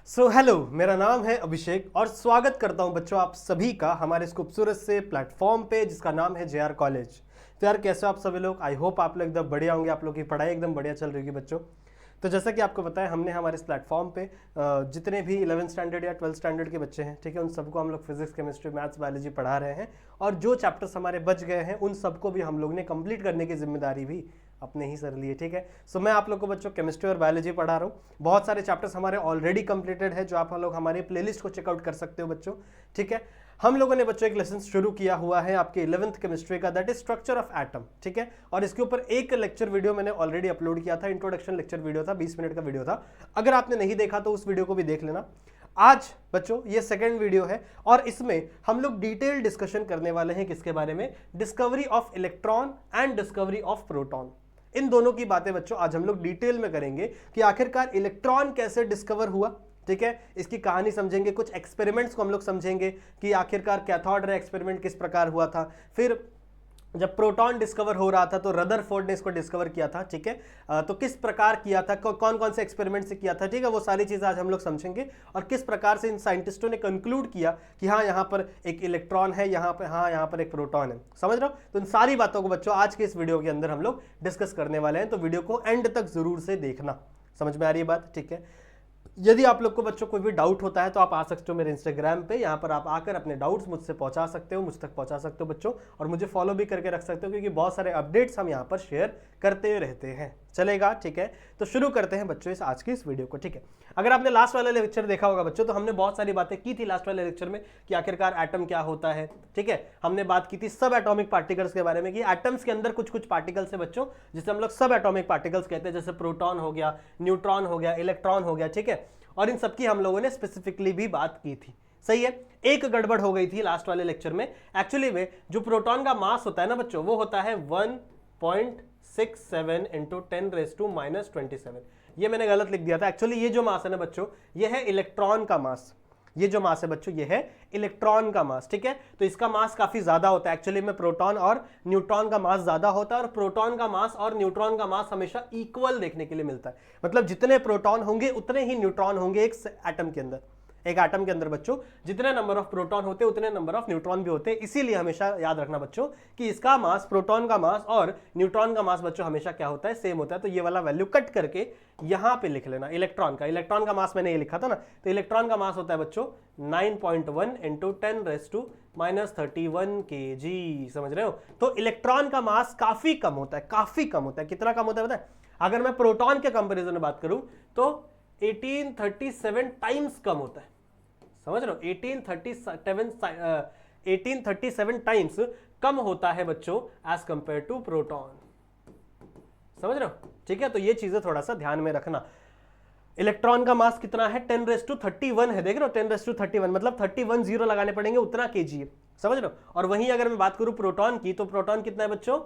Hello, मेरा नाम है अभिषेक और स्वागत करता हूं बच्चों आप सभी का हमारे इस खूबसूरत से प्लेटफॉर्म पे जिसका नाम है JR कॉलेज। तो यार कैसे हो आप सभी लोग? आई होप आप लोग एकदम बढ़िया होंगे, आप लोग की पढ़ाई एकदम बढ़िया चल रही होगी बच्चों। तो जैसा कि आपको पता है, हमने हमारे इस प्लेटफॉर्म पे जितने भी 11th स्टैंडर्ड या 12th स्टैंडर्ड के बच्चे हैं, ठीक है, उन सबको हम लोग फिजिक्स, केमिस्ट्री, मैथ्स, बायोलॉजी पढ़ा रहे हैं। और जो चैप्टर्स हमारे बच गए हैं उन सबको भी हम लोग ने कंप्लीट करने की जिम्मेदारी भी अपने ही सर लिए, ठीक है। सो मैं आप लोग को बच्चों केमिस्ट्री और बायोलॉजी पढ़ा रहा हूँ। बहुत सारे चैप्टर्स हमारे ऑलरेडी कंप्लीटेड है, जो आप लोग हमारे प्लेलिस्ट को चेकआउट कर सकते हो बच्चों, ठीक है। हम लोगों ने बच्चों एक लेसन शुरू किया हुआ है आपके 11th केमिस्ट्री का, that is structure of atom, ठीक है। और इसके ऊपर एक लेक्चर वीडियो मैंने ऑलरेडी अपलोड किया था, इंट्रोडक्शन लेक्चर वीडियो था, 20 मिनट का वीडियो था। अगर आपने नहीं देखा तो उस वीडियो को भी देख लेना। आज बच्चों ये सेकंड वीडियो है और इसमें हम लोग डिटेल डिस्कशन करने वाले हैं किसके बारे में? Discovery of electron and discovery of proton. इन दोनों की बातें बच्चों आज हम लोग डिटेल में करेंगे कि आखिरकार इलेक्ट्रॉन कैसे डिस्कवर हुआ, ठीक है। इसकी कहानी समझेंगे, कुछ एक्सपेरिमेंट्स को हम लोग समझेंगे कि आखिरकार कैथोड रे एक्सपेरिमेंट किस प्रकार हुआ था। फिर जब प्रोटॉन डिस्कवर हो रहा था तो रदरफोर्ड ने इसको डिस्कवर किया था, ठीक है। तो किस प्रकार किया था, कौन कौन से एक्सपेरिमेंट से किया था, ठीक है, वो सारी चीज़ आज हम लोग समझेंगे। और किस प्रकार से इन साइंटिस्टों ने कंक्लूड किया कि हाँ यहाँ पर एक इलेक्ट्रॉन है, यहाँ पर हाँ यहाँ पर एक प्रोटॉन है, समझ रहे हो। तो इन सारी बातों को बच्चों आज के इस वीडियो के अंदर हम लोग डिस्कस करने वाले हैं, तो वीडियो को एंड तक जरूर से देखना। समझ में आ रही है बात? ठीक है। यदि आप लोग को बच्चों कोई भी डाउट होता है तो आप आ सकते हो मेरे इंस्टाग्राम पे, यहाँ पर आप आकर अपने डाउट्स मुझसे पहुंचा सकते हो, मुझ तक पहुंचा सकते हो बच्चों। और मुझे फॉलो भी करके रख सकते हो क्योंकि बहुत सारे अपडेट्स हम यहाँ पर शेयर करते रहते हैं, चलेगा, ठीक है। तो शुरू करते हैं बच्चों आज की इस वीडियो को, ठीक है। अगर आपने लास्ट वाला लेक्चर देखा होगा बच्चों, तो हमने बहुत सारी बातें की थी लास्ट वाले लेक्चर में कि आखिरकार एटम क्या होता है, ठीक है। हमने बात की थी सब एटॉमिक पार्टिकल्स के बारे में कि एटम्स के अंदर कुछ कुछ पार्टिकल्स है बच्चों जिसे हम लोग सब एटॉमिक पार्टिकल्स कहते हैं, जैसे प्रोटॉन हो गया, न्यूट्रॉन हो गया, इलेक्ट्रॉन हो गया, ठीक है। और इन सबकी हम लोगों ने स्पेसिफिकली भी बात की थी, सही है। एक गड़बड़ हो गई थी लास्ट वाले लेक्चर में। एक्चुअली में जो प्रोटॉन का मास होता है ना बच्चों, वो होता है 1.67 इंटू 10⁻⁻27। ये मैंने गलत लिख दिया था। एक्चुअली ये जो मास है ना बच्चों, ये है इलेक्ट्रॉन का मास। ये जो मास है बच्चों, ये है इलेक्ट्रॉन का मास, ठीक है। तो इसका मास काफी ज्यादा होता है। एक्चुअली में प्रोटॉन और न्यूट्रॉन का मास ज्यादा होता है और प्रोटॉन का मास और न्यूट्रॉन का मास हमेशा इक्वल देखने के लिए मिलता है। मतलब जितने प्रोटॉन होंगे उतने ही न्यूट्रॉन होंगे एक एटम के अंदर। एक एटम के अंदर बच्चों जितने नंबर ऑफ प्रोटॉन होते हैं उतने नंबर ऑफ न्यूट्रॉन भी होते हैं। इसीलिए हमेशा याद रखना बच्चों कि इसका मास, प्रोटॉन का मास और न्यूट्रॉन का मास बच्चों हमेशा क्या होता है? सेम होता है। तो ये वाला वैल्यू कट करके यहां पे लिख लेना इलेक्ट्रॉन का मास मैंने ये लिखा था ना, तो इलेक्ट्रॉन का मास होता है बच्चों 9.1 इंटू 10⁻⁻31 kg, समझ रहे हो। तो इलेक्ट्रॉन का मास काफी कम होता है, काफी कम होता है। कितना कम होता है पता है? अगर मैं प्रोटॉन के कंपेरिजन में बात करूं तो 1837 टाइम्स कम होता है, समझ रहे हो। 1837 टाइम्स कम होता है बच्चों एज कंपेयर टू प्रोटॉन, समझ रहे हो, ठीक है। तो ये चीजें थोड़ा सा ध्यान में रखना। इलेक्ट्रॉन का मास कितना है? 10⁻31 है, देख रहे हो, 10⁻31 मतलब 31 जीरो लगाने पड़ेंगे, उतना केजी है, समझ रहे हो। और वहीं अगर मैं बात करूं प्रोटॉन की, तो प्रोटॉन कितना है बच्चों?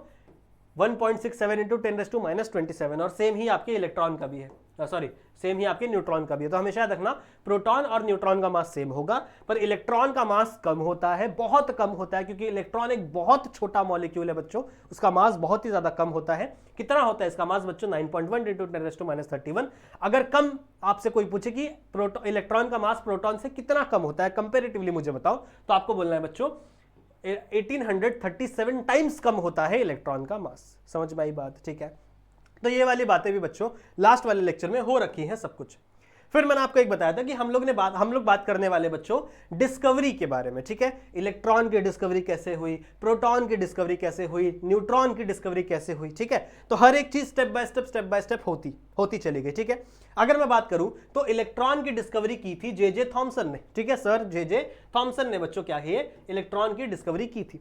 1.67 इंटू 10⁻⁻27। और सेम ही आपके इलेक्ट्रॉन का भी है, सॉरी सेम ही आपके न्यूट्रॉन का भी है। तो हमेशा याद रखना प्रोटॉन और न्यूट्रॉन का मास सेम होगा, पर इलेक्ट्रॉन का मास कम होता है, बहुत कम होता है, क्योंकि इलेक्ट्रॉन एक बहुत छोटा मॉलिक्यूल है बच्चों, उसका मास बहुत ही ज्यादा कम होता है। कितना होता है इसका मास बच्चों? 9.1 इंटू 10⁻31। अगर कम आपसे कोई पूछे कि इलेक्ट्रॉन का मास प्रोटॉन से कितना कम होता है कंपेरेटिवली, मुझे बताओ, तो आपको बोलना है बच्चों 1837 टाइम्स कम होता है इलेक्ट्रॉन का मास। समझ में आई बात? ठीक है। तो ये वाली बातें भी बच्चों लास्ट वाले लेक्चर में हो रखी हैं सब कुछ। फिर मैंने आपको एक बताया था कि हम लोग बात करने वाले बच्चों डिस्कवरी के बारे में, ठीक है। इलेक्ट्रॉन की डिस्कवरी कैसे हुई, प्रोटॉन की डिस्कवरी कैसे हुई, न्यूट्रॉन की डिस्कवरी कैसे हुई, ठीक है। तो हर एक चीज स्टेप बाय स्टेप होती चली गई, ठीक है। अगर मैं बात करूं तो इलेक्ट्रॉन की डिस्कवरी की थी जे थॉमसन ने, ठीक है। सर जे थॉमसन ने बच्चों क्या है, इलेक्ट्रॉन की डिस्कवरी की थी।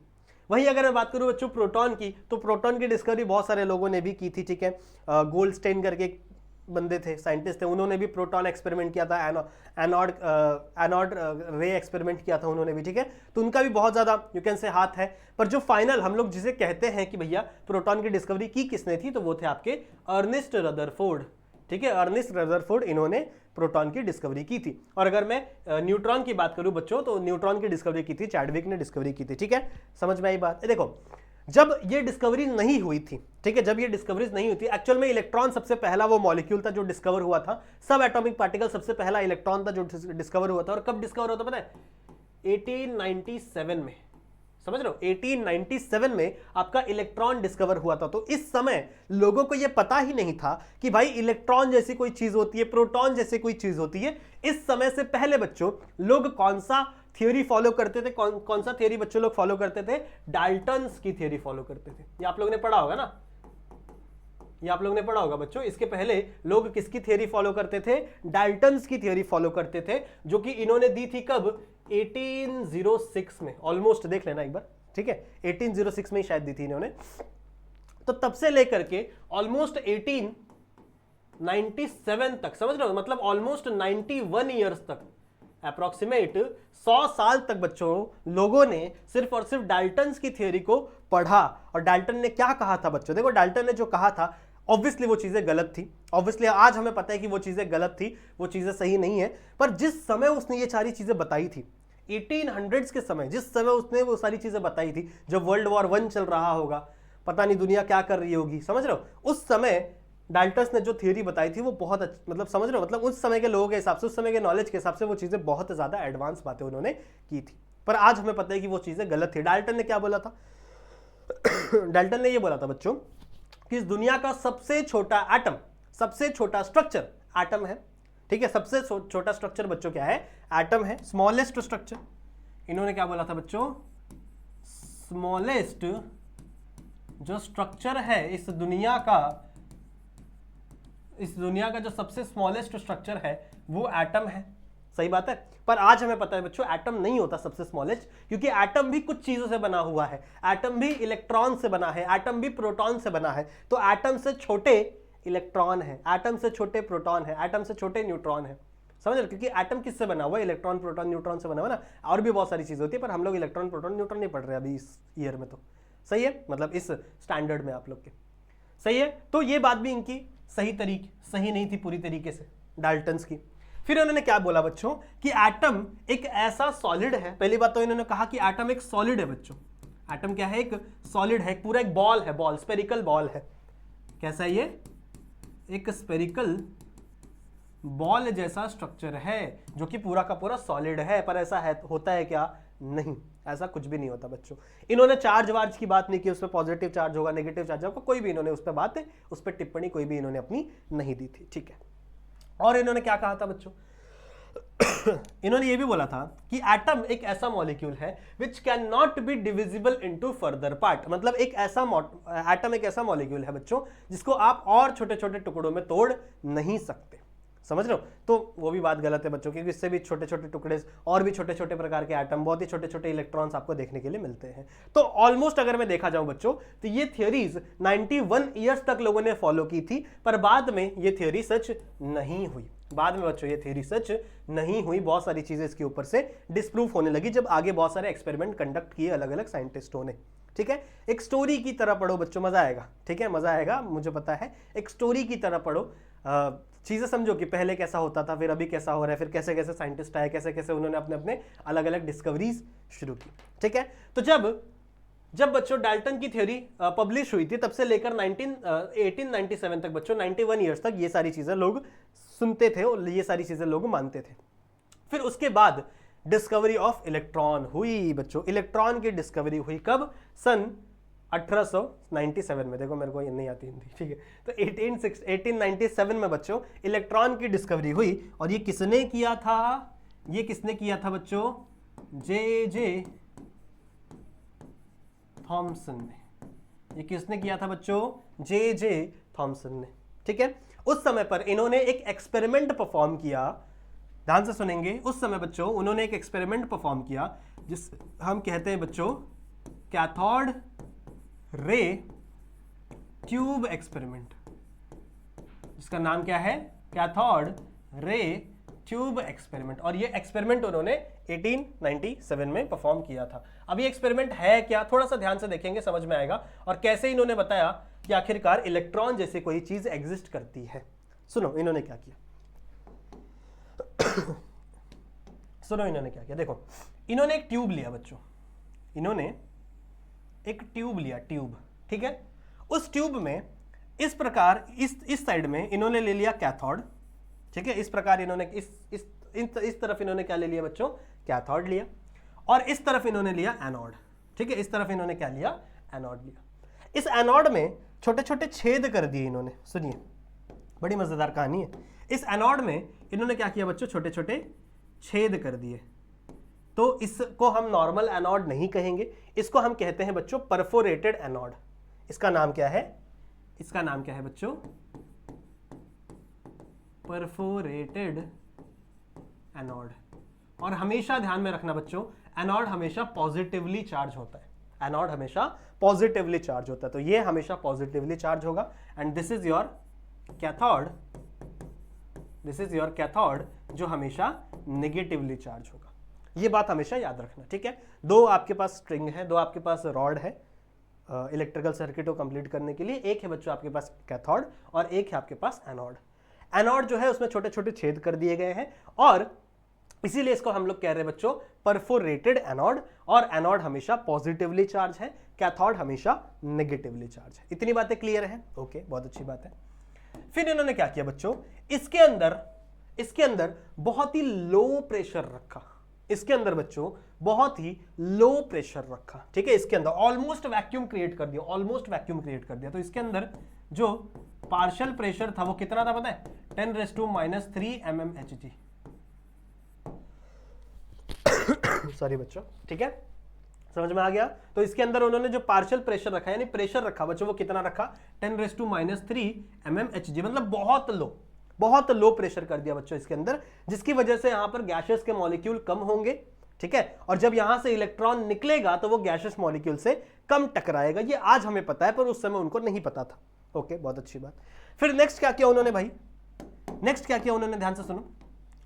वहीं अगर मैं बात करूं बच्चों प्रोटॉन की, तो प्रोटॉन की डिस्कवरी बहुत सारे लोगों ने भी की थी, ठीक है। गोल्डस्टेन करके बंदे थे, साइंटिस्ट थे, उन्होंने भी प्रोटॉन एक्सपेरिमेंट किया था, एनॉड रे एक्सपेरिमेंट किया था उन्होंने भी, ठीक है। तो उनका भी बहुत ज्यादा यू कैन से हाथ है। पर जो फाइनल हम लोग जिसे कहते हैं कि भैया प्रोटॉन की डिस्कवरी की किसने थी, तो वो थे आपके अर्नेस्ट रदरफोर्ड, ठीक है। अर्नेस्ट रदरफोर्ड, इन्होंने प्रोटॉन की डिस्कवरी की थी। और अगर मैं न्यूट्रॉन की बात करूं बच्चों, तो न्यूट्रॉन की डिस्कवरी की थी चैडविक ने डिस्कवरी की थी, ठीक है। समझ में आई बात? देखो जब ये डिस्कवरी नहीं हुई थी, ठीक है, जब ये डिस्कवरीज नहीं हुई थी, एक्चुअल में इलेक्ट्रॉन सबसे पहला वो मॉलिक्यूल था जो डिस्कवर हुआ था, सब एटॉमिक पार्टिकल सबसे पहला इलेक्ट्रॉन था जो डिस्कवर हुआ था। और कब डिस्कवर होता पता है? 1897 में, समझ रहे हो, 1897 में आपका इलेक्ट्रॉन डिस्कवर हुआ था। तो इस समय लोगों को यह पता ही नहीं था कि भाई इलेक्ट्रॉन जैसी कोई चीज होती है, प्रोटॉन जैसी कोई चीज होती है। इस समय से पहले बच्चों लोग कौन सा थियोरी फॉलो करते थे? कौन सा थियोरी बच्चों लोग फॉलो करते थे? डाल्टन्स की थियोरी फॉलो करते थे। ये आप लोगों ने पढ़ा होगा ना, ये आप लोगों ने पढ़ा होगा बच्चों। इसके पहले लोग किसकी थियोरी फॉलो करते थे? डाल्टन्स की थियोरी फॉलो करते थे, जो कि इन्होंने दी थी कब? 1806 में। ऑलमोस्ट देख लेना एक बार, ठीक है, 1806 में ही शायद दी थी इन्होंने। तो तब से लेकर के ऑलमोस्ट 1897 तक, समझ रहे हो, मतलब ऑलमोस्ट 91 ईयर्स तक, अप्रोक्सीमेट 100 साल तक बच्चों लोगों ने सिर्फ और सिर्फ डाल्टन्स की थियोरी को पढ़ा। और डाल्टन ने क्या कहा था बच्चों? देखो, डाल्टन ने जो कहा था ऑब्वियसली वो चीजें गलत थी। ऑब्वियसली आज हमें पता है कि वो चीजें गलत थी, वो चीजें सही नहीं है। पर जिस समय उसने ये सारी चीजें बताई थी, 1800s के समय, जिस समय उसने वो सारी चीजें बताई थी, जब वर्ल्ड वॉर 1 चल रहा होगा, पता नहीं दुनिया क्या कर रही होगी, समझ रहे हो, उस समय डाल्टन्स ने जो थियोरी बताई थी वो बहुत मतलब समझ रहे हो, मतलब उस समय के लोगों के हिसाब से, उस समय के नॉलेज के हिसाब से वो चीजें बहुत ज्यादा एडवांस बातें उन्होंने की थी। पर आज हमें पता है कि वो चीजें गलत थी। डाल्टन ने क्या बोला था? डाल्टन ने ये बोला था बच्चों कि इस दुनिया का सबसे छोटा एटम, सबसे छोटा स्ट्रक्चर एटम है, ठीक है, सबसे छोटा स्ट्रक्चर बच्चों क्या है? एटम है, स्मॉलेस्ट स्ट्रक्चर। इन्होंने क्या बोला था बच्चों? स्मॉलेस्ट जो स्ट्रक्चर है इस दुनिया का जो सबसे स्मॉलेस्ट स्ट्रक्चर है वो एटम है। सही बात है। पर आज हमें पता है बच्चों एटम नहीं होता सबसे स्मॉलेस्ट, क्योंकि एटम भी कुछ चीजों से बना हुआ है। एटम भी इलेक्ट्रॉन से बना है, एटम भी प्रोटॉन से बना है। तो एटम से छोटे इलेक्ट्रॉन है, एटम से छोटे प्रोटॉन है, एटम से छोटे न्यूट्रॉन है, समझ रहे? क्योंकि एटम किससे बना हुआ है? इलेक्ट्रॉन प्रोटॉन न्यूट्रॉन से बना हुआ ना। और भी बहुत सारी चीजें होती है, पर हम लोग इलेक्ट्रॉन प्रोटॉन न्यूट्रॉन नहीं पढ़ रहे अभी इस ईयर में। तो सही है, मतलब इस स्टैंडर्ड में आप लोग के सही है। तो ये बात भी इनकी सही नहीं थी पूरी तरीके से, डाल्टन्स की। फिर उन्होंने क्या बोला बच्चों कि एटम एक ऐसा सॉलिड है। पहली बात तो इन्होंने कहा कि एटम एक सॉलिड है बच्चों। एटम क्या है? एक सॉलिड है, पूरा एक बॉल है, बॉल, स्पेरिकल बॉल है। कैसा है ये? एक स्पेरिकल बॉल जैसा स्ट्रक्चर है जो कि पूरा का पूरा सॉलिड है। पर ऐसा है होता है क्या? नहीं, ऐसा कुछ भी नहीं होता बच्चों। इन्होंने चार्ज वार्ज की बात नहीं की, उसमें पॉजिटिव चार्ज होगा, नेगेटिव चार्ज होगा, कोई भी इन्होंने उस पर बात, उस पर टिप्पणी कोई भी इन्होंने अपनी नहीं दी थी, ठीक है। और इन्होंने क्या कहा था बच्चों? इन्होंने ये भी बोला था कि एटम एक ऐसा मॉलिक्यूल है which can not be divisible into further part. मतलब एक ऐसा एटम एक ऐसा मॉलिक्यूल है बच्चों जिसको आप और छोटे छोटे टुकड़ों में तोड़ नहीं सकते, समझ रहे हो? तो वो भी बात गलत है बच्चों, क्योंकि इससे भी छोटे छोटे टुकड़े और भी छोटे छोटे प्रकार के एटम, बहुत ही छोटे छोटे इलेक्ट्रॉन्स आपको देखने के लिए मिलते हैं। तो ऑलमोस्ट अगर मैं देखा जाऊं बच्चों तो ये थियोरीज 91 ईयर्स तक लोगों ने फॉलो की थी, पर बाद में ये थियोरी सच नहीं हुई। बाद में बच्चों ये थियोरी सच नहीं हुई, बहुत सारी चीजें इसके ऊपर से डिस्प्रूव होने लगी जब आगे बहुत सारे एक्सपेरिमेंट कंडक्ट किए अलग अलग साइंटिस्टों ने, ठीक है। एक स्टोरी की तरह पढ़ो बच्चों, मजा आएगा, ठीक है, मजा आएगा, मुझे पता है। एक स्टोरी की तरह पढ़ो, चीजें समझो कि पहले कैसा होता था, फिर अभी कैसा हो रहा है, फिर कैसे कैसे साइंटिस्ट आए, कैसे कैसे उन्होंने अपने अपने अलग अलग डिस्कवरीज शुरू की, ठीक है। तो जब बच्चों डाल्टन की थ्योरी पब्लिश हुई थी, तब से लेकर 1897 तक बच्चों, 91 ईयर्स तक ये सारी चीजें लोग सुनते थे और ये सारी चीजें लोग मानते थे। फिर उसके बाद डिस्कवरी ऑफ इलेक्ट्रॉन हुई बच्चों। इलेक्ट्रॉन की डिस्कवरी हुई कब? सन 1897 में। देखो मेरे को ये नहीं आती हिंदी, ठीक है। तो 1897 में बच्चों इलेक्ट्रॉन की डिस्कवरी हुई। और ये किसने किया था? ये किसने किया था बच्चों? जे थॉमसन ने। ये किसने किया था बच्चों? जे थॉमसन ने, ठीक है। उस समय पर इन्होंने एक एक्सपेरिमेंट परफॉर्म किया, ध्यान से सुनेंगे। उस समय बच्चों उन्होंने एक एक्सपेरिमेंट परफॉर्म किया जिस हम कहते हैं बच्चों कैथोड रे ट्यूब एक्सपेरिमेंट, जिसका नाम क्या है? Cathode ray tube experiment. और ये एक्सपेरिमेंट उन्होंने 1897 में परफॉर्म किया था। अब ये एक्सपेरिमेंट है क्या, थोड़ा सा ध्यान से देखेंगे समझ में आएगा। और कैसे इन्होंने बताया कि आखिरकार इलेक्ट्रॉन जैसी कोई चीज एग्जिस्ट करती है। सुनो इन्होंने क्या किया। सुनो इन्होंने क्या किया, देखो। इन्होंने एक ट्यूब लिया बच्चों, इन्होंने एक ट्यूब लिया, ट्यूब, ठीक है। उस ट्यूब में इस प्रकार इस साइड में इन्होंने ले लिया कैथोड, ठीक है। इस प्रकार इन्होंने इस तरफ इन्होंने क्या ले लिया बच्चों, कैथोड लिया, और इस तरफ इन्होंने लिया एनोड, ठीक है। इस तरफ इन्होंने क्या लिया, एनोड लिया। इस एनोड में छोटे छोटे छेद कर दिए इन्होंने, सुनिए बड़ी मजेदार कहानी है। इस एनोड में इन्होंने क्या किया बच्चों, छोटे छोटे छेद कर दिए। तो इसको हम नॉर्मल एनोड नहीं कहेंगे, इसको हम कहते हैं बच्चों परफोरेटेड एनोड। इसका नाम क्या है, इसका नाम क्या है बच्चों, परफोरेटेड एनोड। और हमेशा ध्यान में रखना बच्चों, एनोड हमेशा पॉजिटिवली चार्ज होता है, एनोड हमेशा पॉजिटिवली चार्ज होता है। तो ये हमेशा पॉजिटिवली चार्ज होगा, and this is your cathode, this is your cathode जो हमेशा नेगेटिवली चार्ज होगा। ये बात हमेशा याद रखना, ठीक है। दो आपके पास स्ट्रिंग है, दो आपके पास रॉड है इलेक्ट्रिकल सर्किट को कंप्लीट करने के लिए। एक है बच्चों आपके पास कैथोड और एक है आपके पास एनोड। एनोड जो है उसमें छोटे छोटे छेद कर दिए गए हैं, और इसीलिए इसको हम लोग कह रहे हैं बच्चों परफोरेटेड एनोड। और एनोड हमेशा पॉजिटिवली चार्ज है, कैथोड हमेशा नेगेटिवली चार्ज है। इतनी बातें क्लियर है, ओके, बहुत अच्छी बात है। फिर इन्होंने क्या किया बच्चों, इसके अंदर बहुत ही लो प्रेशर रखा, इसके अंदर बच्चों बहुत ही लो प्रेशर रखा, ठीक है। इसके अंदर ऑलमोस्ट वैक्यूम क्रिएट कर दिया, ऑलमोस्ट वैक्यूम क्रिएट कर दिया। तो इसके अंदर जो पार्शियल प्रेशर था वो कितना था पता है, 10⁻³ mmHg। सॉरी बच्चों, ठीक है, समझ में आ गया। तो इसके अंदर उन्होंने जो पार्शियल प्रेशर रखा यानी प्रेशर रखा बच्चों, वो कितना रखा, 10⁻³ mmHg, मतलब बहुत लो प्रेशर कर दिया बच्चों इसके अंदर, जिसकी वजह से यहां पर गैसेस के मॉलिक्यूल कम होंगे, ठीक है। और जब यहां से इलेक्ट्रॉन निकलेगा तो वो गैसेस मॉलिक्यूल से कम टकराएगा। ये आज हमें पता है, पर उस समय उनको नहीं पता था, ओके, बहुत अच्छी बात। फिर नेक्स्ट क्या किया उन्होंने भाई, नेक्स्ट क्या किया उन्होंने, ध्यान से सुनो।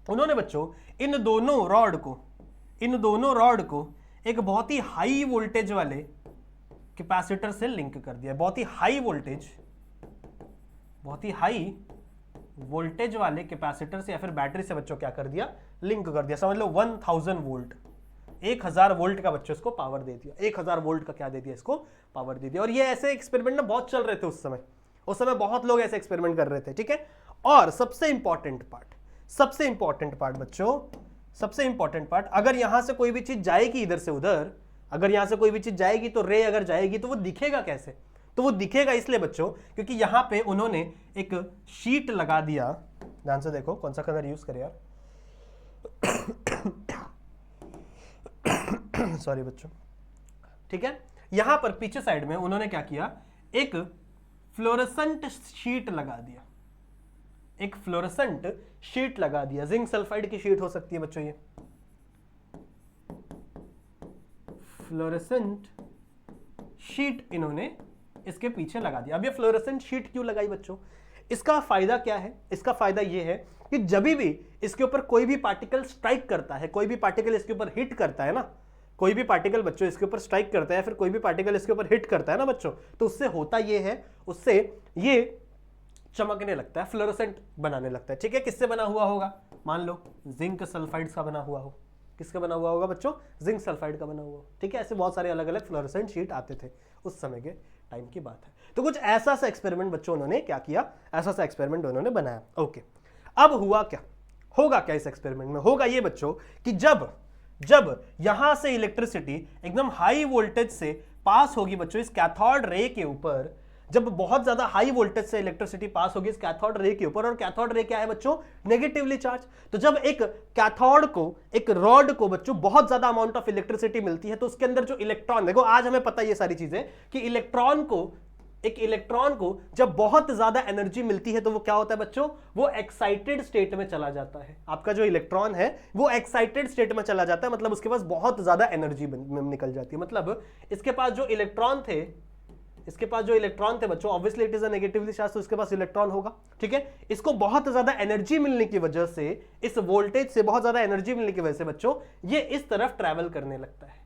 उन्होंने बच्चों इन दोनों रॉड को एक बहुत ही हाई वोल्टेज वाले कैपेसिटर से लिंक कर दिया। बहुत ही हाई वोल्टेज वाले कैपेसिटर से या फिर बैटरी से बच्चों क्या कर दिया, लिंक कर दिया। समझ लो 1000 वोल्ट, 1000 वोल्ट का बच्चों इसको पावर दे दिया, 1000 वोल्ट का क्या दे दिया, इसको पावर दे दिया। और ये ऐसे एक्सपेरिमेंट ना बहुत चल रहे थे उस समय बहुत लोग ऐसे एक्सपेरिमेंट कर रहे थे, ठीक है। और सबसे इंपॉर्टेंट पार्ट बच्चों, सबसे इंपॉर्टेंट पार्ट, अगर यहां से कोई भी चीज जाएगी इधर से उधर, अगर यहां से कोई भी चीज जाएगी तो रे अगर जाएगी तो वो दिखेगा कैसे, तो वो दिखेगा इसलिए बच्चों क्योंकि यहां पे उन्होंने एक शीट लगा दिया। ध्यान से देखो कौन सा कलर यूज करे यार, सॉरी बच्चों, ठीक है। यहां पर पीछे साइड में उन्होंने क्या किया, एक फ्लोरेसेंट शीट लगा दिया, एक फ्लोरेसेंट शीट लगा दिया। जिंक सल्फाइड की शीट हो सकती है बच्चों, ये फ्लोरेसेंट शीट इन्होंने इसके पीछे लगा दिया। अब ये फ्लोरेसेंट शीट क्यों लगाई बच्चों, इसका फायदा क्या है, इसका फायदा ये है कि जब भी इसके ऊपर कोई भी पार्टिकल स्ट्राइक करता है, कोई भी पार्टिकल इसके ऊपर हिट करता है ना, कोई भी पार्टिकल बच्चों इसके ऊपर स्ट्राइक करता है, फिर कोई भी पार्टिकल इसके ऊपर हिट करता है ना बच्चों, तो उससे होता ये है, उससे ये चमकने लगता है, फ्लोरोसेंट बनाने लगता है, ठीक है। किससे बना हुआ होगा, मान लो जिंक सल्फाइड का बना हुआ हो, किसका बना हुआ होगा बच्चों, जिंक सल्फाइड का बना हुआ हो, ठीक है। ऐसे बहुत सारे अलग अलग फ्लोरोसेंट शीट आते थे उस समय के टाइम की बात है। तो कुछ ऐसा सा एक्सपेरिमेंट बच्चों उन्होंने क्या किया, ऐसा सा एक्सपेरिमेंट उन्होंने बनाया, ओके। अब हुआ क्या, होगा क्या इस एक्सपेरिमेंट में, होगा ये बच्चों कि जब यहां से इलेक्ट्रिसिटी एकदम हाई वोल्टेज से पास होगी बच्चों इस कैथोड रे के ऊपर, जब बहुत ज्यादा हाई वोल्टेज से इलेक्ट्रिसिटी पास होगी इस कैथोड रे के ऊपर, और कैथोड रे क्या है बच्चों, नेगेटिवली चार्ज। तो जब एक कैथोड को, एक रॉड को बच्चों बहुत ज्यादा अमाउंट ऑफ इलेक्ट्रिसिटी मिलती है, तो उसके अंदर जो इलेक्ट्रॉन, देखो आज हमें पता है ये सारी चीजें कि एक इलेक्ट्रॉन को जब बहुत ज्यादा एनर्जी मिलती है तो वो क्या होता है बच्चों, वो एक्साइटेड स्टेट में चला जाता है। आपका जो इलेक्ट्रॉन है वो एक्साइटेड स्टेट में चला जाता है, मतलब उसके पास बहुत ज्यादा एनर्जी निकल जाती है। मतलब इसके पास जो इलेक्ट्रॉन थे बच्चों, obviously it is a negatively charge, तो इसके पास इलेक्ट्रॉन होगा, ठीक है। इसको बहुत ज्यादा एनर्जी मिलने की वजह से, इस वोल्टेज से बहुत ज्यादा एनर्जी मिलने की वजह से बच्चों ये इस तरफ ट्रैवल करने लगता है,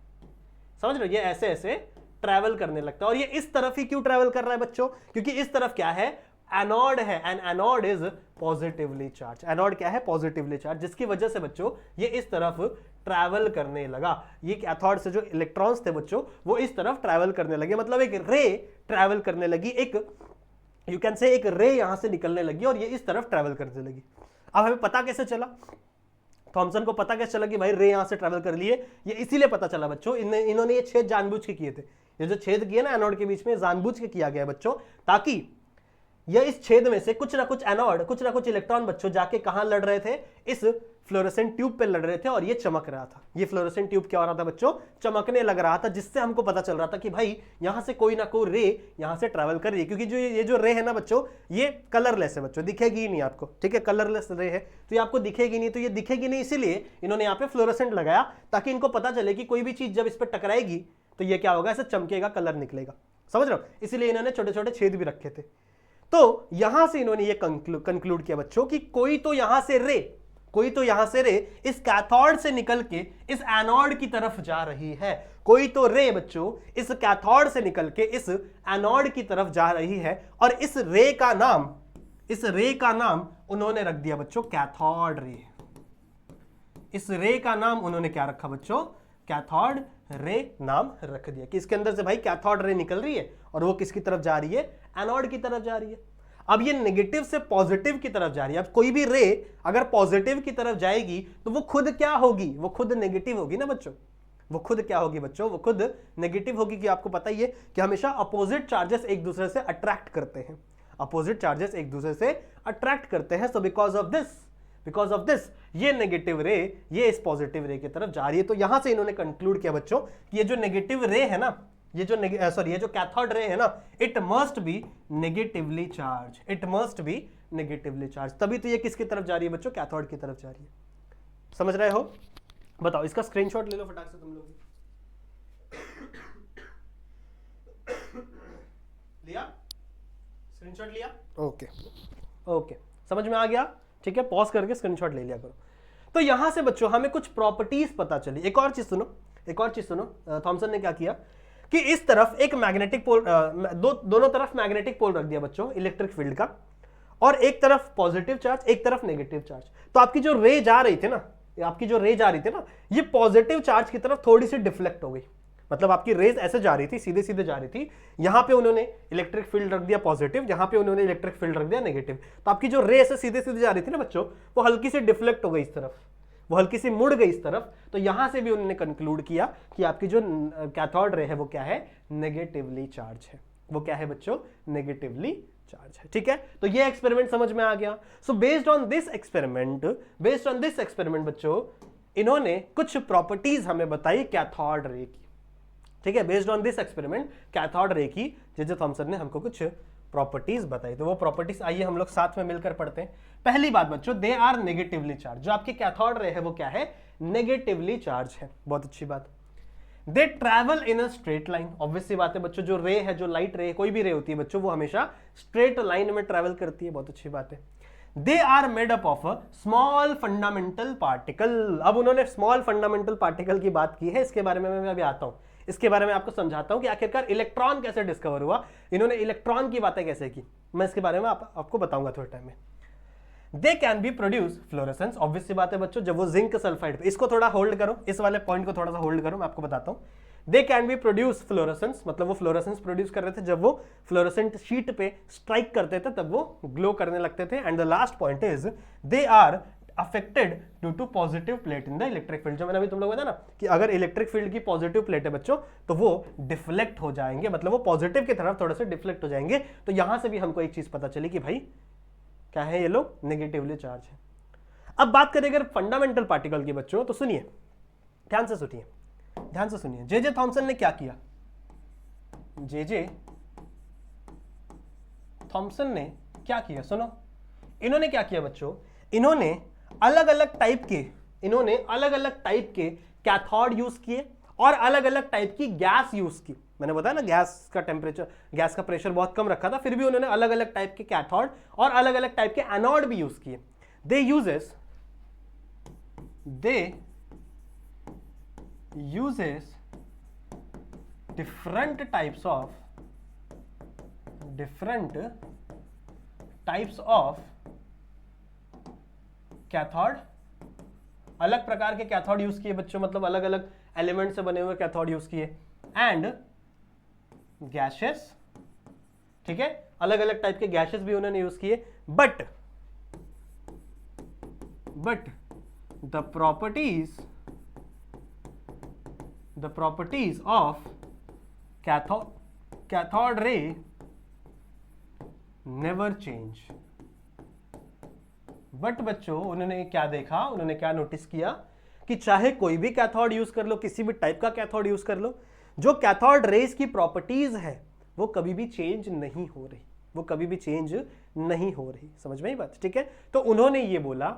समझ लो, ये ऐसे ऐसे ट्रैवल करने लगता है। और ये इस तरफ ही क्यों ट्रैवल कर रहा है बच्चों, क्योंकि इस तरफ क्या है, एनोड है, and anode is positively charge. Anode क्या है? पॉजिटिवली चार्ज, जिसकी वजह से बच्चों ये इस तरफ ट्रैवल करने लगा। ये कैथोड से जो इलेक्ट्रॉन्स थे बच्चों वो इस तरफ ट्रैवल करने लगे, मतलब एक रे ट्रैवल करने लगी, एक यू कैन से एक रे यहां से निकलने लगी और ये इस तरफ ट्रैवल करने लगी। अब हमें पता कैसे चला? थॉमसन को पता कैसे चला कि भाई रे यहां से ट्रैवल कर लिए? ये इसीलिए पता चला बच्चों, इन्होंने ये छेद जानबूझ के किए थे। ये जो छेद किए ना एनोड के बीच में, जानबूझ के किया गया है बच्चों, ताकि यह इस छेद में से कुछ ना कुछ एनोड, कुछ ना कुछ इलेक्ट्रॉन बच्चों जाके कहां लड़ रहे थे? इस फ्लोरोसेंट ट्यूब पे लड़ रहे थे और ये चमक रहा था। ये फ्लोरोसेंट ट्यूब क्या हो रहा था बच्चों? चमकने लग रहा था, जिससे हमको पता चल रहा था कि भाई यहां से कोई ना कोई रे यहां से ट्रैवल कर रही है। क्योंकि जो ये जो रे है ना बच्चों, ये कलरलेस है बच्चों, दिखेगी ही नहीं आपको, ठीक है? कलरलेस रे है तो ये आपको दिखेगी नहीं। तो ये दिखेगी नहीं इसीलिए इन्होंने यहाँ पे फ्लोरोसेंट लगाया, ताकि इनको पता चले कि कोई भी चीज जब इस पर टकराएगी तो ये क्या होगा? ऐसे चमकेगा, कलर निकलेगा। समझ रहे हो? इसीलिए इन्होंने छोटे छोटे छेद भी रखे थे। तो यहां से इन्होंने ये कंक्लूड किया बच्चों कि कोई तो यहां से रे इस कैथोड से निकल के इस एनोड की तरफ जा रही है। कोई तो रे बच्चों इस कैथोड से निकल के इस एनोड की तरफ जा रही है, और इस रे का नाम उन्होंने रख दिया बच्चों कैथोड रे। इस रे का नाम उन्होंने क्या रखा बच्चों? कैथोड रे नाम रख दिया कि इसके अंदर से भाई कैथोड रे निकल रही है और वो किसकी तरफ जा रही है? एनोड की तरफ जा रही है। अब ये नेगेटिव से पॉजिटिव की तरफ जा रही है। अब कोई भी रे अगर पॉजिटिव की तरफ जाएगी तो वो खुद क्या होगी? वो खुद नेगेटिव होगी ना बच्चों। वो खुद क्या होगी बच्चों? वो खुद नेगेटिव होगी। कि आपको पता ही है कि हमेशा अपोजिट चार्जेस एक दूसरे से अट्रैक्ट करते हैं, अपोजिट चार्जेस एक दूसरे से अट्रैक्ट करते हैं। सो बिकॉज ऑफ दिस ये नेगेटिव रे ये इस पॉजिटिव रे की तरफ जा रही है। तो यहां से इन्होंने कंक्लूड किया बच्चों कि ये जो नेगेटिव रे है ना, ये जो कैथोड रे है ना, it must be negatively charge, तभी तो ये किसकी तरफ जा रही है बच्चों? कैथोड की तरफ जा रही है। समझ रहे हो? बताओ, इसका स्क्रीनशॉट ले लो फटाक से तुम लोग। लिया? स्क्रीनशॉट लिया? ओके, समझ में आ गया? ठीक है, पॉज करके स्क्रीनशॉट ले लिया करो। तो यहां से बच्चों हमें कुछ प्रॉपर्टीज पता चली। एक और चीज सुनो, थॉमसन ने क्या किया कि इस तरफ एक मैग्नेटिक पोल, दोनों तरफ मैग्नेटिक पोल रख दिया बच्चों इलेक्ट्रिक फील्ड का, और एक तरफ पॉजिटिव चार्ज, एक तरफ नेगेटिव चार्ज। तो आपकी जो रे जा रही थी ना, ये पॉजिटिव चार्ज की तरफ थोड़ी सी डिफ्लेक्ट हो गई। मतलब आपकी रेज ऐसे जा रही थी, सीधे सीधे जा रही थी, यहां पे उन्होंने इलेक्ट्रिक फील्ड रख दिया पॉजिटिव, यहां पे उन्होंने इलेक्ट्रिक फील्ड रख दिया नेगेटिव। तो आपकी जो रे ऐसे सीधे सीधे जा रही थी ना बच्चों, वो हल्की सी डिफ्लेक्ट हो गई इस तरफ, वो हल्की सी मुड़ गई इस तरफ। तो यहां से भी उन्होंने कंक्लूड किया कि आपकी जो कैथोड रे है वो क्या है? नेगेटिवली चार्ज है। वो क्या है बच्चों? नेगेटिवली चार्ज है। ठीक है, तो ये एक्सपेरिमेंट समझ में आ गया। So based on this experiment बच्चों, इन्होंने कुछ प्रॉपर्टीज हमें बताई कैथोड रे की। ठीक है, based on this experiment cathode ray की जे थॉमसन ने हमको कुछ प्रॉपर्टीज बताई। तो वो प्रॉपर्टीज आइए हम लोग साथ में मिलकर पढ़ते हैं। पहली बात बच्चों, दे आर नेगेटिवली चार्ज। जो आपके कैथोड रे है वो क्या है? नेगेटिवली चार्ज है। बहुत अच्छी बात। दे travel in a straight line. Obviously बात है बच्चों, जो रे है, जो लाइट रे, कोई भी रे होती है बच्चों, वो हमेशा स्ट्रेट लाइन में ट्रैवल करती है। बहुत अच्छी बात है। They are made up of a small fundamental particle. अब उन्होंने स्मॉल फंडामेंटल पार्टिकल की बात की है, इसके बारे में मैं अभी आता हूं। इसके बारे में आपको समझाता हूं कि आखिरकार इलेक्ट्रॉन कैसे डिस्कवर हुआ, इन्होंने इलेक्ट्रॉन की बातें कैसे की, मैं इसके बारे में आपको बताऊंगा थोड़े टाइम में। They can be produce fluorescence. Obviously बात है बच्चों, जब वो जिंक सल्फाइड, इसको थोड़ा होल्ड करो, इस वाले पॉइंट को थोड़ा सा होल्ड करो, मैं आपको बताता हूं। They can be produce fluorescence, मतलब वो फ्लोरेसेंस प्रोड्यूस कर रहे थे जब वो फ्लोरेसेंट शीट पे स्ट्राइक करते थे, तब वो ग्लो करने लगते थे। And the last point is they are affected due to positive plate in the electric field. जो मैंने अभी तुम लोग बताया ना कि अगर इलेक्ट्रिक फील्ड की पॉजिटिव प्लेट है बच्चों, तो वो डिफ्लेक्ट हो जाएंगे, मतलब वो पॉजिटिव की तरफ थोड़ा सा डिफ्लेक्ट हो जाएंगे। तो यहां से भी हमको एक चीज पता चली कि भाई क्या है, ये लोग नेगेटिवली चार्ज है। अब बात करें अगर फंडामेंटल पार्टिकल की बच्चों, तो सुनिए, ध्यान से सुनिए। जे थॉमसन ने क्या किया? जे थॉमसन ने क्या किया? सुनो, इन्होंने क्या किया बच्चों, इन्होंने अलग अलग टाइप के कैथोड यूज किए और अलग अलग टाइप की गैस यूज की। मैंने बताया ना, गैस का प्रेशर बहुत कम रखा था, फिर भी उन्होंने अलग अलग टाइप के कैथोड और अलग अलग टाइप के एनोड भी यूज किए। दे uses different types of cathode, अलग प्रकार के कैथोड यूज किए बच्चों, मतलब अलग अलग एलिमेंट से बने हुए कैथोड यूज किए, एंड गैसेस, ठीक है, अलग अलग टाइप के गैसेस भी उन्होंने यूज किए, but the properties of cathode ray never change. But बच्चों उन्होंने क्या देखा, उन्होंने क्या नोटिस किया कि चाहे कोई भी कैथोड यूज कर लो, किसी भी टाइप का कैथोड यूज कर लो, जो कैथोड रेज की प्रॉपर्टीज है वो कभी भी चेंज नहीं हो रही, वो कभी भी चेंज नहीं हो रही। समझ में आई बात, ठीक है। तो उन्होंने ये बोला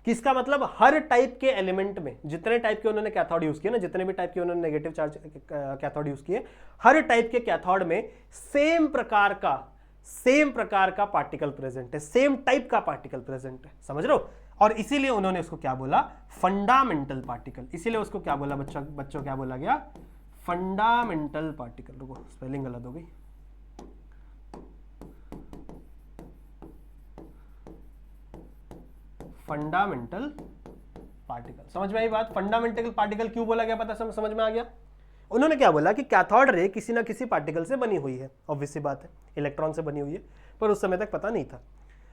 कि इसका मतलब हर टाइप के एलिमेंट में, जितने टाइप के उन्होंने कैथोड यूज किए ना, जितने भी टाइप के उन्होंने नेगेटिव चार्ज कैथोड यूज किए, हर टाइप के कैथोड में सेम प्रकार का पार्टिकल प्रेजेंट है, सेम टाइप का पार्टिकल प्रेजेंट है। समझ रहे हो? और इसीलिए उन्होंने उसको क्या बोला, फंडामेंटल पार्टिकल। इसीलिए उसको क्या बोला बच्चों क्या बोला गया, फंडामेंटल पार्टिकल। रुको, स्पेलिंग गलत हो गई, फंडामेंटल पार्टिकल। समझ में आई बात? फंडामेंटल पार्टिकल क्यों बोला गया, पता समझ में आ गया? उन्होंने क्या बोला कि कैथोड रे किसी ना किसी पार्टिकल से बनी हुई है, ऑब्वियस सी बात है, इलेक्ट्रॉन से बनी हुई है, पर उस समय तक पता नहीं था।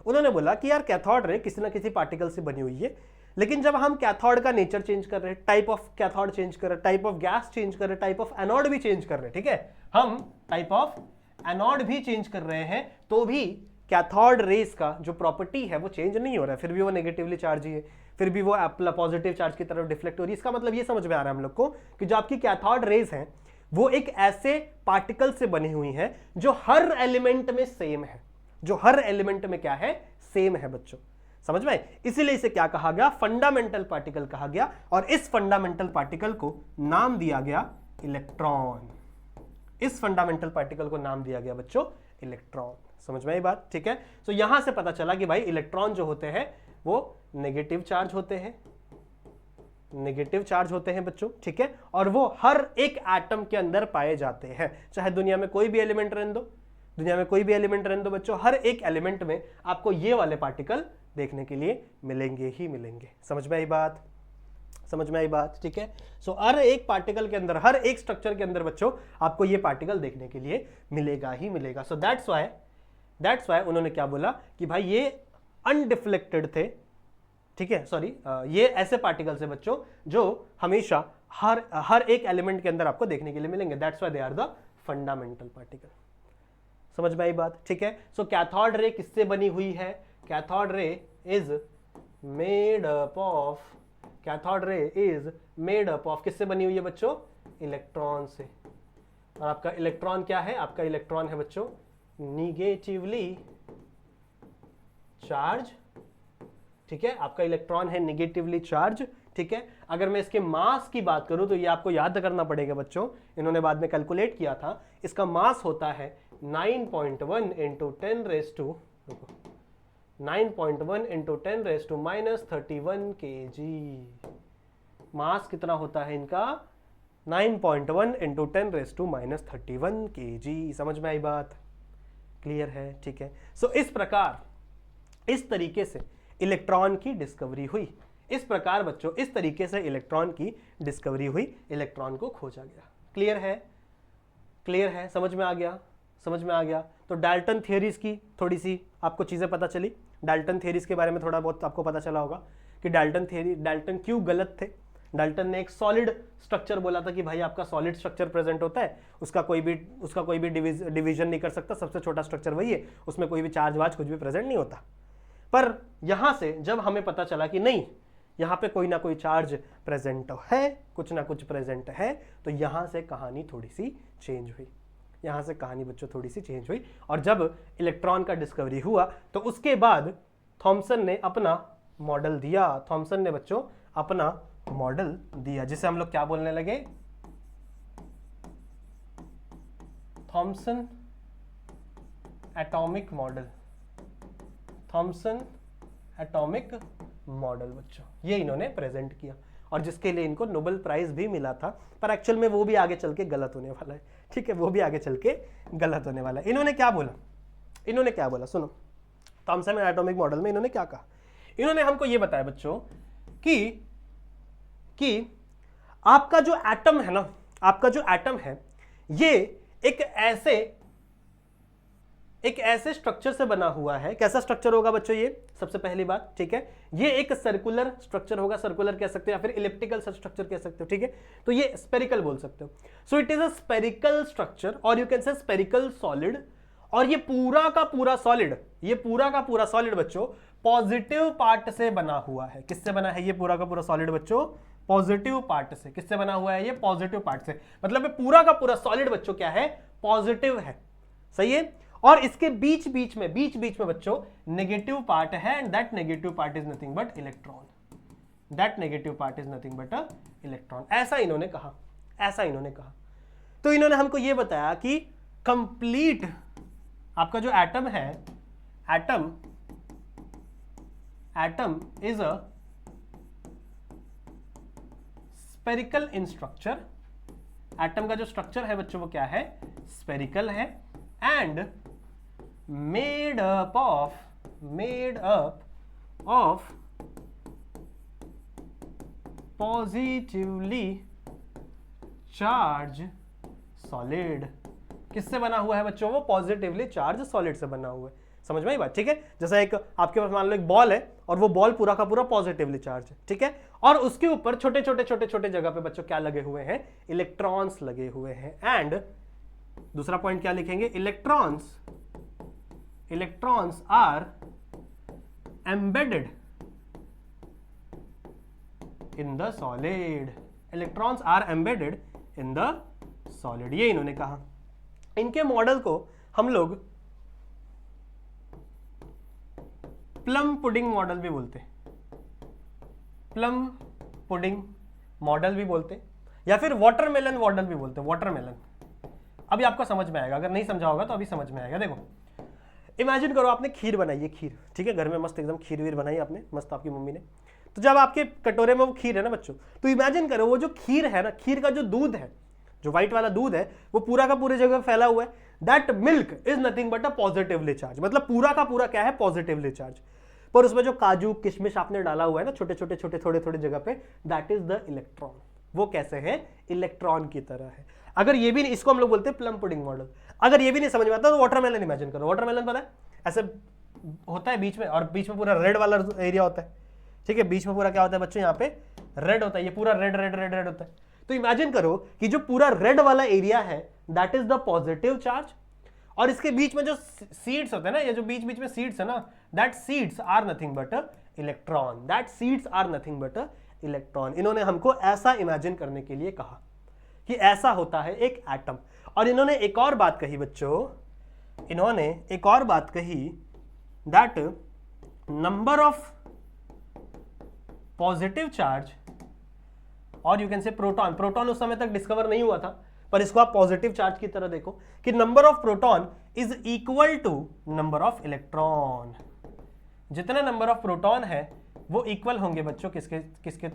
उन्होंने बोला कि यार कैथोड रे किसी ना किसी पार्टिकल से बनी हुई है, लेकिन जब हम कैथोड का नेचर चेंज कर रहे हैं, टाइप ऑफ कैथोड चेंज कर रहे हैं, टाइप ऑफ गैस चेंज कर रहे हैं, टाइप ऑफ एनोड भी चेंज कर रहे हैं, ठीक है, हम टाइप ऑफ एनोड भी चेंज कर रहे हैं, तो भी कैथोड रेस का जो प्रॉपर्टी है वो चेंज नहीं हो रहा है, फिर भी वो नेगेटिवली चार्ज ही है, फिर भी वो पॉजिटिव चार्ज की तरफ डिफ्लेक्ट हो रही है। इसका मतलब ये समझ में आ रहा है हम लोग को कि जो आपकी कैथोड रेस हैं वो एक ऐसे पार्टिकल से बनी हुई है जो हर एलिमेंट में सेम है, जो हर एलिमेंट में क्या है, सेम है बच्चों। समझ में? इसीलिए इसे क्या कहा गया, फंडामेंटल पार्टिकल कहा गया, और इस फंडामेंटल पार्टिकल को नाम दिया गया इलेक्ट्रॉन। इस फंडामेंटल पार्टिकल को नाम दिया गया बच्चों इलेक्ट्रॉन। समझ में आई बात, ठीक है। तो यहां से पता चला कि भाई इलेक्ट्रॉन जो होते हैं वो नेगेटिव चार्ज होते हैं, नेगेटिव चार्ज होते हैं बच्चों, ठीक है, और वो हर एक एटम के अंदर पाए जाते हैं, चाहे दुनिया में कोई भी एलिमेंट रहने दो, दुनिया में कोई भी एलिमेंट रहने दो बच्चों, हर एक एलिमेंट में आपको ये वाले पार्टिकल देखने के लिए मिलेंगे ही मिलेंगे। समझ में आई बात, समझ में आई बात, ठीक है। सो हर एक पार्टिकल के अंदर, हर एक स्ट्रक्चर के अंदर बच्चों आपको ये पार्टिकल देखने के लिए मिलेगा ही मिलेगा। सो दैट्स वाई उन्होंने क्या बोला कि भाई ये अनडिफ्लेक्टेड थे, ठीक है, सॉरी, ये ऐसे पार्टिकल्स है बच्चों जो हमेशा हर एक एलिमेंट के अंदर आपको देखने के लिए मिलेंगे। That's why they are the fundamental particle. समझ में आई बात, ठीक है। सो कैथोड रे किससे बनी हुई है, cathode ray is made up of, cathode ray is made up of किससे बनी हुई है बच्चों, इलेक्ट्रॉन से। और आपका इलेक्ट्रॉन क्या है, आपका इलेक्ट्रॉन है बच्चों निगेटिवली चार्ज, ठीक है, आपका इलेक्ट्रॉन है निगेटिवली चार्ज, ठीक है। अगर मैं इसके मास की बात करूं तो ये आपको याद करना पड़ेगा बच्चों, इन्होंने बाद में कैलकुलेट किया था, इसका मास होता है 9.1 into 10 raise to 9.1 into 10 raise to -31 kg। Mass कितना होता है इनका, 9.1 इंटू 10 रेज टू -31 kg। समझ में आई बात, क्लियर है, ठीक है। सो इस प्रकार, इस तरीके से इलेक्ट्रॉन की डिस्कवरी हुई, इस प्रकार बच्चों इस तरीके से इलेक्ट्रॉन की डिस्कवरी हुई, इलेक्ट्रॉन को खोजा गया। क्लियर है, क्लियर है, समझ में आ गया, समझ में आ गया। तो डाल्टन थियरीज की थोड़ी सी आपको चीजें पता चली, डाल्टन थियरीज के बारे में थोड़ा बहुत आपको पता चला होगा कि डाल्टन क्यों गलत थे। डाल्टन ने एक सॉलिड स्ट्रक्चर बोला था कि भाई आपका सॉलिड स्ट्रक्चर प्रेजेंट होता है, उसका कोई भी डिवीजन नहीं कर सकता, सबसे छोटा स्ट्रक्चर वही है, उसमें कोई भी चार्ज वार्ज कुछ भी प्रेजेंट नहीं होता। पर यहां से जब हमें पता चला कि नहीं, यहां पे कोई ना कोई चार्ज प्रेजेंट है, कुछ ना कुछ प्रेजेंट है, तो यहां से कहानी थोड़ी सी चेंज हुई, यहां से कहानी बच्चों थोड़ी सी चेंज हुई। और जब इलेक्ट्रॉन का डिस्कवरी हुआ तो उसके बाद थॉमसन ने अपना मॉडल दिया, थॉमसन ने बच्चों अपना मॉडल दिया, जिसे हम लोग क्या बोलने लगे, Thomson atomic model, Thomson atomic model बच्चों, ये इन्होंने प्रेजेंट किया, और जिसके लिए इनको नोबेल प्राइज भी मिला था। पर एक्चुअल में वो भी आगे चल के गलत होने वाला है, ठीक है, वो भी आगे चल के गलत होने वाला है। इन्होंने क्या बोला, इन्होंने क्या बोला सुनो, थॉमसन एंड एटॉमिक मॉडल में इन्होंने क्या कहा, इन्होंने हमको ये बताया बच्चों कि आपका जो एटम है ना, आपका जो एटम है ये एक ऐसे स्ट्रक्चर से बना हुआ है। कैसा स्ट्रक्चर होगा बच्चों ये, सबसे पहली बात, ठीक है, ये एक सर्कुलर स्ट्रक्चर होगा, सर्कुलर कह सकते हो या फिर इलिप्टिकल स्ट्रक्चर कह सकते हो, ठीक है, तो ये स्पेरिकल बोल सकते हो। So it is a spherical structure और you can say spherical solid, और ये पूरा का पूरा सॉलिड, ये पूरा का पूरा सॉलिड बच्चों पॉजिटिव पार्ट से बना हुआ है। किससे बना है ये पूरा का पूरा सॉलिड बच्चों, पॉजिटिव पार्ट से। किससे बना हुआ है ये, पॉजिटिव पार्ट से, मतलब ये पूरा का पूरा सॉलिड बच्चों क्या है, पॉजिटिव है, सही है। और इसके बीच बीच में बच्चों नेगेटिव पार्ट है, and that negative part is nothing but electron, that negative part is nothing but a electron. ऐसा इन्होंने कहा, ऐसा इन्होंने कहा। तो इन्होंने हमको ये बताया कि कंप्लीट आपका जो एटम है, atom is a spherical in structure. Atom का जो स्ट्रक्चर है बच्चों वो क्या है, स्पेरिकल है, and made up of positively charge solid. किससे बना हुआ है बच्चों, वो पॉजिटिवली चार्ज सॉलिड से बना हुआ है। समझ में आई बात, ठीक है। जैसा एक आपके पास मान लो एक बॉल है और वो बॉल पूरा का पूरा पॉजिटिवली चार्ज है, ठीक है, और उसके ऊपर छोटे छोटे जगह पे बच्चों क्या लगे हुए हैं, इलेक्ट्रॉन्स लगे हुए हैं। एंड दूसरा पॉइंट क्या लिखेंगे, electrons are embedded in the solid, electrons are embedded in the solid, ये इन्होंने कहा। इनके मॉडल को हम लोग प्लम पुडिंग मॉडल भी बोलते हैं, प्लम पुडिंग मॉडल भी बोलते हैं, या फिर वाटरमेलन मॉडल भी बोलते हैं, वाटरमेलन। अभी आपको समझ में आएगा, अगर नहीं समझा होगा तो अभी समझ में आएगा। देखो इमेजिन करो आपने खीर बनाई है, खीर, ठीक है, घर में मस्त एकदम खीर वीर बनाई आपने मस्त, आपकी मम्मी ने। तो जब आपके कटोरे में वो खीर है ना बच्चों, तो इमेजिन करो वो जो खीर है ना, खीर का जो दूध है, जो व्हाइट वाला दूध है, वो पूरा का पूरे जगह फैला हुआ है। That milk is nothing but a positively charge, मतलब पूरा का पूरा क्या है, पॉजिटिवली चार्ज। पर उसमें जो काजू किशमिश आपने डाला हुआ है ना छोटे छोटे थोड़े जगह पे, दैट इज द इलेक्ट्रॉन। वो कैसे है, इलेक्ट्रॉन की तरह है। अगर ये भी नहीं, इसको हम लोग बोलते हैं प्लम पुडिंग मॉडल। अगर ये भी नहीं समझ में आता तो वाटरमेलन इमेजिन करो। वाटरमेलन पता है ऐसे होता है बीच में, और बीच में पूरा रेड वाला एरिया होता है, ठीक है, बीच में पूरा क्या होता है बच्चों, यहाँ पे रेड होता है, ये पूरा रेड रेड रेड रेड होता है। तो इमेजिन करो कि जो पूरा रेड वाला एरिया है that is the positive charge, और इसके बीच में जो सीड्स होते हैं ना, ये जो बीच बीच में सीड्स है ना, that seeds are nothing but a electron, that seeds are nothing but a electron. इन्होंने हमको ऐसा इमेजिन करने के लिए कहा कि ऐसा होता है एक एटम। और इन्होंने एक और बात कही बच्चों, इन्होंने एक और बात कही, that number of positive charge, और you can say proton, proton उस समय तक डिस्कवर नहीं हुआ था, पर इसको आप पॉजिटिव चार्ज की तरह देखो कि number of proton is equal to number of electron. जितने नंबर ऑफ प्रोटॉन है वो इक्वल होंगे बच्चों किसके किसके,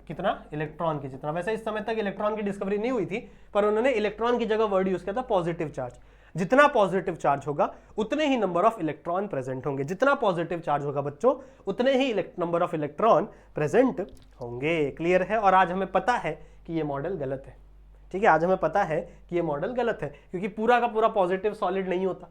कितना, इलेक्ट्रॉन के जितना। वैसे इस समय तक इलेक्ट्रॉन की डिस्कवरी नहीं हुई थी, पर उन्होंने इलेक्ट्रॉन की जगह वर्ड यूज किया था पॉजिटिव चार्ज। जितना पॉजिटिव चार्ज होगा उतने ही नंबर ऑफ इलेक्ट्रॉन प्रेजेंट होंगे, जितना पॉजिटिव चार्ज होगा बच्चों उतने ही नंबर ऑफ इलेक्ट्रॉन प्रेजेंट होंगे। क्लियर है। और आज हमें पता है कि ये मॉडल गलत है, ठीक है, आज हमें पता है कि ये मॉडल गलत है, क्योंकि पूरा का पूरा पॉजिटिव सॉलिड नहीं होता,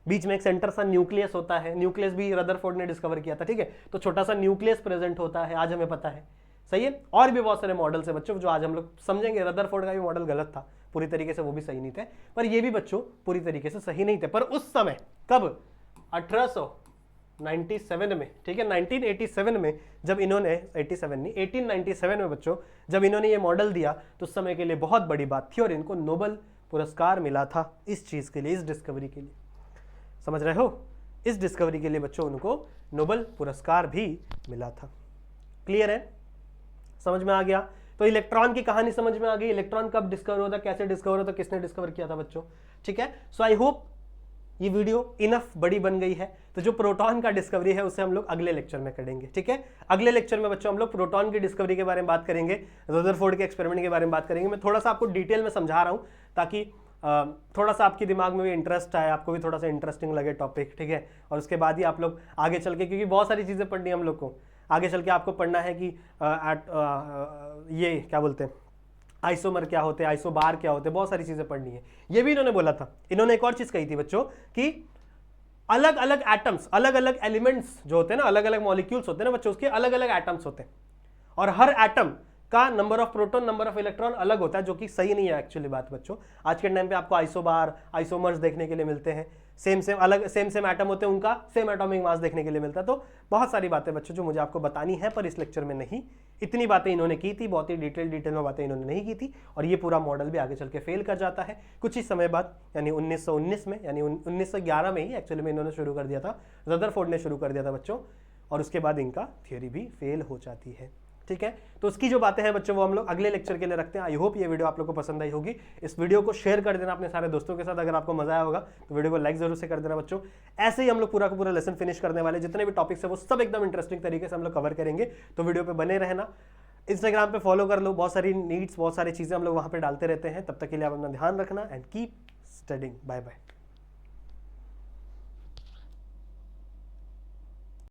बीच में एक सेंटर सा न्यूक्लियस होता है। न्यूक्लियस भी रदरफोर्ड ने डिस्कवर किया था, ठीक है, तो छोटा सा न्यूक्लियस प्रेजेंट होता है, आज हमें पता है, सही है। और भी बहुत सारे मॉडल्स है बच्चों जो आज हम लोग समझेंगे। रदरफोर्ड का भी मॉडल गलत था पूरी तरीके से, वो भी सही नहीं थे, पर ये भी बच्चों पूरी तरीके से सही नहीं थे। पर उस समय कब, 1897 में, ठीक है, 1987 में जब इन्होंने 87 नहीं 1897 में बच्चों जब इन्होंने ये मॉडल दिया, तो उस समय के लिए बहुत बड़ी बात थी, और इनको नोबेल पुरस्कार मिला था इस चीज के लिए, इस डिस्कवरी के लिए। समझ रहे हो, इस डिस्कवरी के लिए बच्चों उनको नोबेल पुरस्कार भी मिला था। क्लियर है, समझ में आ गया। तो इलेक्ट्रॉन की कहानी समझ में आ गई, इलेक्ट्रॉन कब डिस्कवर होता, कैसे डिस्कवर होता, किसने डिस्कवर किया था बच्चों, ठीक है। सो आई होप ये वीडियो इनफ बड़ी बन गई है। तो जो प्रोटॉन का डिस्कवरी है उसे हम लोग अगले लेक्चर में करेंगे, ठीक है। अगले लेक्चर में बच्चों हम लोग प्रोटॉन की डिस्कवरी के बारे में बात करेंगे, रदरफोर्ड के एक्सपेरिमेंट के बारे में बात करेंगे। मैं थोड़ा सा आपको डिटेल में समझा रहा हूँ ताकि थोड़ा सा आपके दिमाग में भी इंटरेस्ट आए, आपको भी थोड़ा सा इंटरेस्टिंग लगे टॉपिक, ठीक है। और उसके बाद ही आप लोग आगे चल के, क्योंकि बहुत सारी चीज़ें पढ़नी है हम लोग को, आगे चल के आपको पढ़ना है कि ये क्या बोलते हैं, आइसोमर क्या होते हैं, आइसोबार क्या होते हैं, बहुत सारी चीज़ें पढ़नी है। ये भी इन्होंने बोला था। इन्होंने एक और चीज़ कही थी बच्चों कि अलग अलग एटम्स, अलग अलग एलिमेंट्स जो होते हैं ना, अलग अलग मॉलिक्यूल्स होते हैं ना बच्चों, उसके अलग अलग एटम्स होते हैं, और हर एटम का number of proton, number of electron अलग होता है, जो कि सही नहीं है एक्चुअली बात बच्चों। आज के टाइम पे आपको आइसोबार, आइसोमर्स देखने के लिए मिलते हैं, सेम सेम एटम होते हैं, उनका सेम एटॉमिक मास देखने के लिए मिलता है। तो बहुत सारी बातें बच्चों जो मुझे आपको बतानी है, पर इस लेक्चर में नहीं। इतनी बातें इन्होंने की थी, बहुत ही डिटेल में बातें इन्होंने नहीं की थी, और ये पूरा मॉडल भी आगे चल के फेल कर जाता है कुछ ही समय बाद, यानी 1919 में, यानी 1911 में ही एक्चुअली में इन्होंने शुरू कर दिया था, रदरफोर्ड ने शुरू कर दिया था बच्चों, और उसके बाद इनका थियोरी भी फेल हो जाती है, ठीक है। तो उसकी जो बातें हैं बच्चों वो हम लोग अगले लेक्चर के लिए रखते हैं। आई होप ये वीडियो आप लोग को पसंद आई होगी। इस वीडियो को शेयर कर देना अपने सारे दोस्तों के साथ, अगर आपको मजा आया होगा तो वीडियो को लाइक जरूर से कर देना बच्चों। ऐसे ही हम लोग पूरा का पूरा लेसन फिनिश करने वाले, जितने भी टॉपिक्स है वो सब एकदम इंटरेस्टिंग तरीके से हम लोग कवर करेंगे, तो वीडियो पे बने रहना। इंस्टाग्राम पे फॉलो कर लो, बहुत सारी नीड्स, बहुत सारी चीजें हम लोग वहां पे डालते रहते हैं। तब तक के लिए आप अपना ध्यान रखना and keep studying. Bye bye.